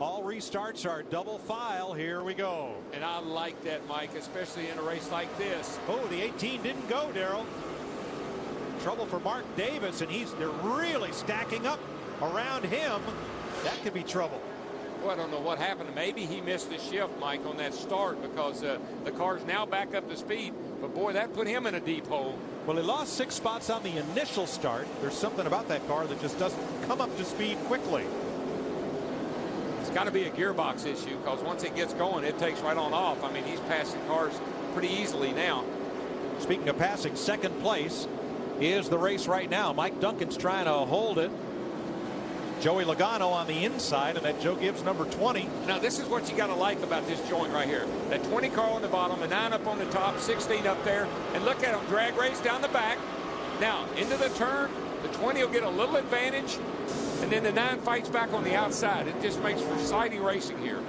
All restarts are double file. Here we go. And I like that, Mike, especially in a race like this. Oh, the 18 didn't go, Darrell. Trouble for Mark Davis, and they're really stacking up around him. That could be trouble. Well, I don't know what happened. Maybe he missed the shift, Mike, on that start because the car's now back up to speed. But, boy, that put him in a deep hole. Well, he lost 6 spots on the initial start. There's something about that car that just doesn't come up to speed quickly. It's got to be a gearbox issue because once it gets going, it takes right on off. I mean, he's passing cars pretty easily now. Speaking of passing, second place is the race right now. Mike Duncan's trying to hold it. Joey Logano on the inside, and that Joe Gibbs number 20. Now, this is what you got to like about this joint right here. That 20 car on the bottom, a 9 up on the top, 16 up there. And look at him, drag race down the back. Now, into the turn, the 20 will get a little advantage, and then the 9 fights back on the outside. It just makes for exciting racing here.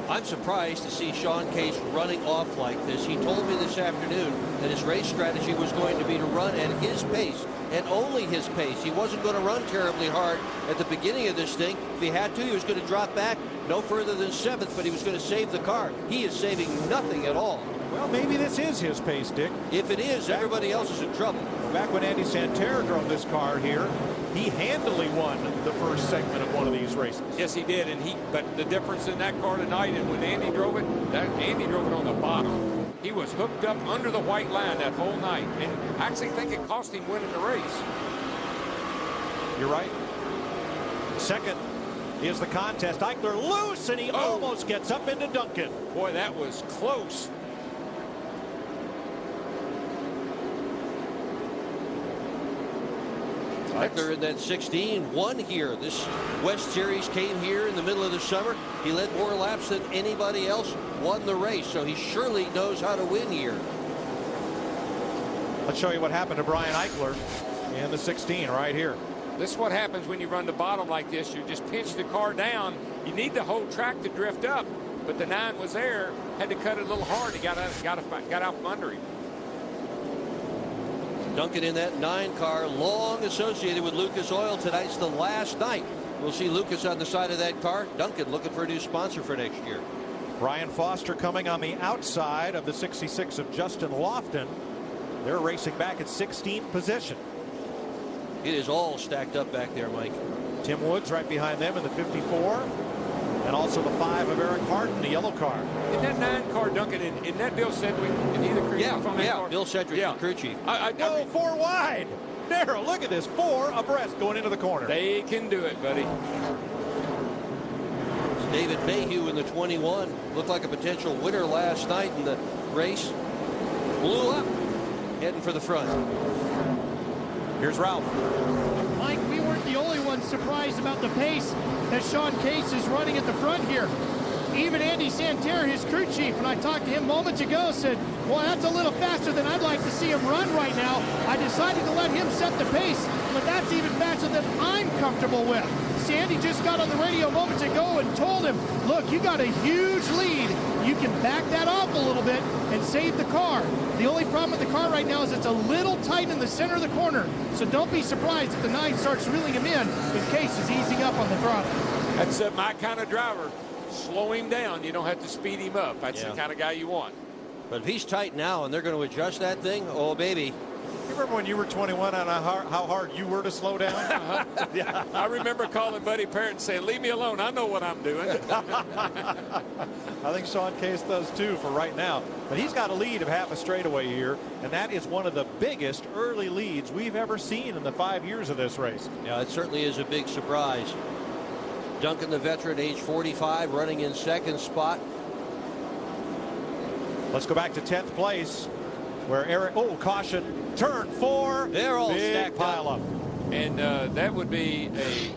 I'm surprised to see Sean Case running off like this. He told me this afternoon that his race strategy was going to be to run at his pace and only his pace. He wasn't going to run terribly hard at the beginning of this thing. If he had to, he was going to drop back no further than 7th, but he was going to save the car. He is saving nothing at all. Well, maybe this is his pace, Dick. If it is, everybody else is in trouble. Back when Andy Santerre drove this car here, he handily won the first segment of one of these races. Yes, he did, but the difference in that car tonight and when Andy drove it, Andy drove it on the bottom. He was hooked up under the white line that whole night, and I actually think it cost him winning the race. You're right. Second is the contest. Eichler loose, and he almost gets up into Duncan. Boy, that was close. Eichler in that 16 won here. This West Series came here in the middle of the summer. He led more laps than anybody else, won the race, so he surely knows how to win here. Let's show you what happened to Brian Eichler in the 16 right here. This is what happens when you run the bottom like this. You just pinch the car down. You need the whole track to drift up, but the 9 was there, had to cut it a little hard. He got out from under him. Duncan in that 9 car, long associated with Lucas Oil. Tonight's the last night. We'll see Lucas on the side of that car. Duncan looking for a new sponsor for next year. Brian Foster coming on the outside of the 66 of Justin Lofton. They're racing back at 16th position. It is all stacked up back there, Mike. Tim Woods right behind them in the 54. And also the 5 of Eric Harden, the yellow car. In that 9 car, Duncan, in that Bill Sedgwick, and he the crew chief on that car? Bill Sedgwick, the crew chief. Whoa, 4 wide. Darrell, look at this. 4 abreast going into the corner. They can do it, buddy. David Mayhew in the 21. Looked like a potential winner last night in the race. Blew up, heading for the front. Here's Ralph. Mike, we weren't the only ones surprised about the pace that Sean Case is running at the front here. Even Andy Santerre, his crew chief, when I talked to him moments ago, said, well, that's a little faster than I'd like to see him run right now. I decided to let him set the pace, but that's even faster than I'm comfortable with. Sandy just got on the radio moments ago and told him, look, you got a huge lead. You can back that off a little bit and save the car. The only problem with the car right now is it's a little tight in the center of the corner. So don't be surprised if the 9 starts reeling him in Case is easing up on the throttle. That's my kind of driver. Slow him down. You don't have to speed him up. That's the kind of guy you want. But if he's tight now and they're going to adjust that thing, oh, baby. You remember when you were 21 on how hard you were to slow down? Yeah. I remember calling Buddy Parrott and saying, leave me alone. I know what I'm doing. I think Sean Case does too for right now. But he's got a lead of half a straightaway here, and that is one of the biggest early leads we've ever seen in the 5 years of this race. Yeah, it certainly is a big surprise. Duncan, the veteran, age 45, running in 2nd spot. Let's go back to 10th place, where Eric, caution, turn 4. They're all big stacked pile up. And that would be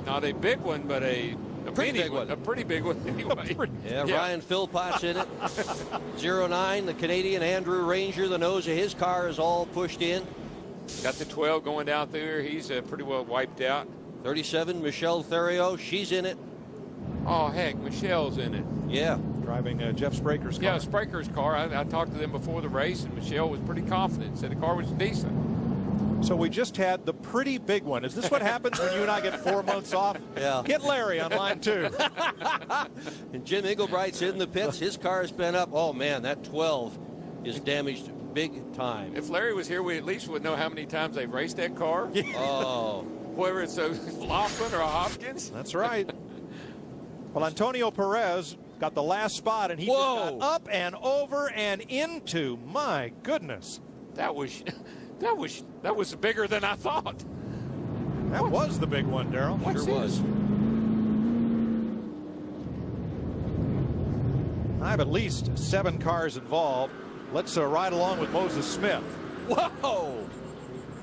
not a big one, but a pretty big one. A pretty big one anyway. Yeah, Ryan Philpott's in it. 09, the Canadian Andrew Ranger, the nose of his car is all pushed in. Got the 12 going down through here. He's pretty well wiped out. 37, Michelle Theriot, she's in it. Oh, heck, Michelle's in it. Yeah. Driving Jeff Spraker's car. Yeah, Spraker's car. I talked to them before the race, and Michelle was pretty confident. Said the car was decent. So we just had the pretty big one. Is this what happens when you and I get 4 months off? Yeah. Get Larry on line 2. And Jim Englebright's in the pits. His car has been up. Oh, man, that 12 is damaged big time. If Larry was here, we at least would know how many times they've raced that car. Yeah. Oh. Whether it's a Laughlin or a Hopkins. That's right. Well, Antonio Perez got the last spot, and he just got up and over and into. My goodness. That was bigger than I thought. That was the big one, Darrell. Sure was. I have at least 7 cars involved. Let's ride along with Moses Smith. Whoa!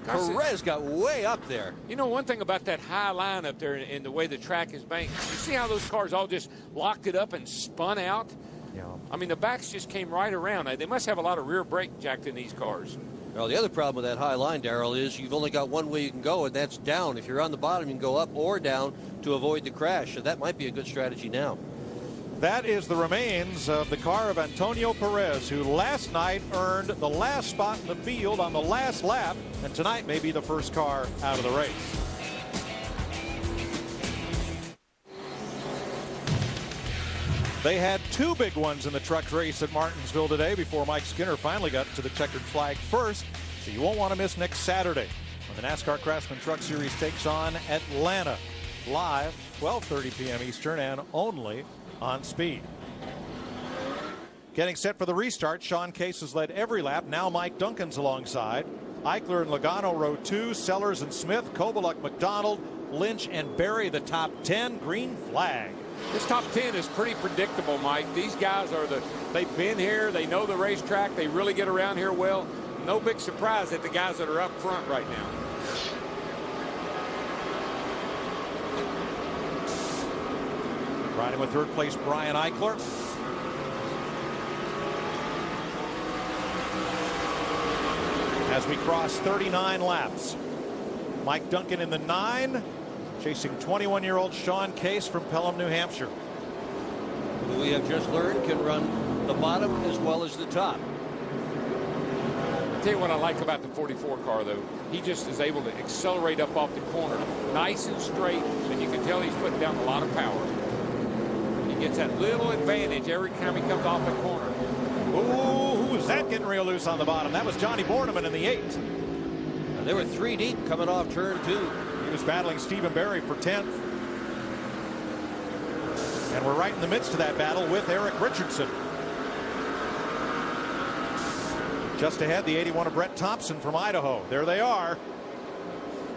Perez got way up there. You know, one thing about that high line up there and the way the track is banked, you see how those cars all just locked it up and spun out? Yeah. I mean, the backs just came right around. They must have a lot of rear brake jacked in these cars. Well, the other problem with that high line, Darrell, is you've only got one way you can go, and that's down. If you're on the bottom, you can go up or down to avoid the crash. So that might be a good strategy now. That is the remains of the car of Antonio Perez, who last night earned the last spot in the field on the last lap, and tonight may be the first car out of the race. They had 2 big ones in the truck race at Martinsville today before Mike Skinner finally got to the checkered flag first, so you won't want to miss next Saturday when the NASCAR Craftsman Truck Series takes on Atlanta, live 12:30 p.m. Eastern and only on Speed. Getting set for the restart, Sean Case has led every lap. Now Mike Duncan's alongside. Eichler and Logano row 2, Sellers and Smith, Kovaluk, McDonald, Lynch and Berry the top 10. Green flag. This top 10 is pretty predictable, Mike. These guys they've been here, they know the racetrack, they really get around here well. No big surprise at the guys that are up front right now. Riding with third place Brian Eichler. As we cross 39 laps, Mike Duncan in the 9, chasing 21-year-old Sean Case from Pelham, New Hampshire. Who we have just learned can run the bottom as well as the top. I'll tell you what I like about the 44 car, though. He just is able to accelerate up off the corner, nice and straight, and you can tell he's putting down a lot of power. Gets that little advantage every time he comes off the corner. Ooh, who was that getting real loose on the bottom? That was Johnny Borneman in the 8. And they were 3 deep coming off turn 2. He was battling Stephen Berry for 10th. And we're right in the midst of that battle with Eric Richardson. Just ahead, the 81 of Brett Thompson from Idaho. There they are.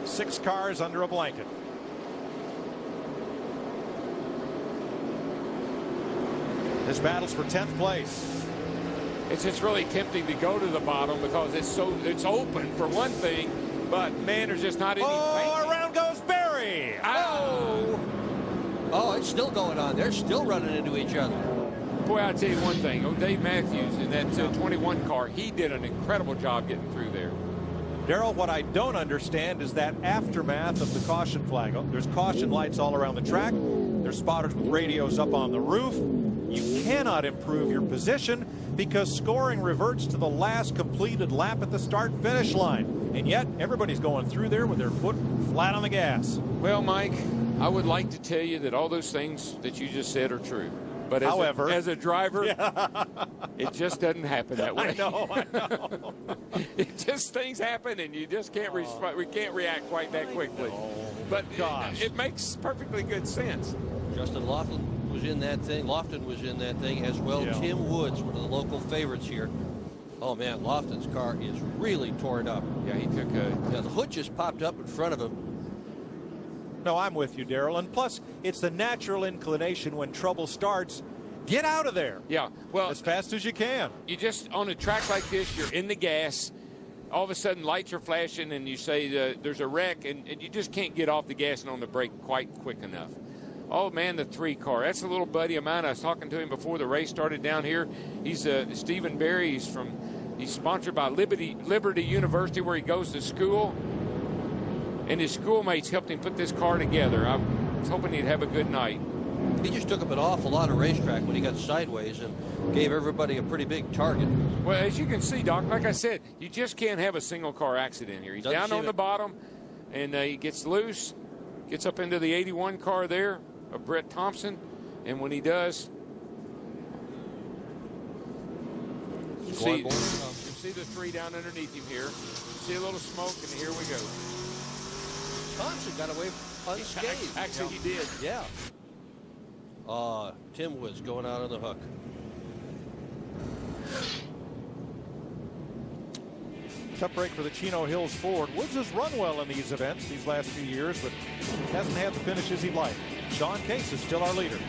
6 cars under a blanket. This battle's for 10th place. It's just really tempting to go to the bottom because it's open for one thing, but man, there's just not any. Oh, around goes Berry. Oh, it's still going on. They're still running into each other. Boy, I'll tell you one thing. Oh, Dave Matthews in that 21 car, he did an incredible job getting through there. Darrell, what I don't understand is that aftermath of the caution flag. There's caution lights all around the track. There's spotters with radios up on the roof. You cannot improve your position because scoring reverts to the last completed lap at the start-finish line. And yet, everybody's going through there with their foot flat on the gas. Well, Mike, I would like to tell you that all those things that you just said are true. But as a driver, it just doesn't happen that way. I know. It just things happen, and you just can't respond. We can't react quite that quickly. But gosh, it makes perfectly good sense. Justin Lofton was in that thing. Lofton was in that thing as well. Yeah. Tim Woods, one of the local favorites here. Oh man, Lofton's car is really torn up. Yeah, he took the hood just popped up in front of him. No, I'm with you, Darrell. And plus, it's the natural inclination when trouble starts. Get out of there. Yeah, well, as fast as you can. You just, on a track like this, you're in the gas. All of a sudden, lights are flashing, and you say there's a wreck, and you just can't get off the gas and on the brake quite quick enough. Oh, man, the 3 car. That's a little buddy of mine. I was talking to him before the race started down here. He's Stephen Berry. He's sponsored by Liberty University, where he goes to school. And his schoolmates helped him put this car together. I was hoping he'd have a good night. He just took up an awful lot of racetrack when he got sideways and gave everybody a pretty big target. Well, as you can see, Doc, like I said, you just can't have a single car accident here. He's down on the bottom, and he gets loose, gets up into the 81 car there of Brett Thompson, and when he does, you see the 3 down underneath him here. You see a little smoke, and here we go. Thompson got away unscathed. Actually, he did. Yeah. Tim was going out on the hook. Tough break for the Chino Hills Ford. Woods has run well in these events these last few years, but hasn't had the finishes he'd like. Sean Case is still our leader.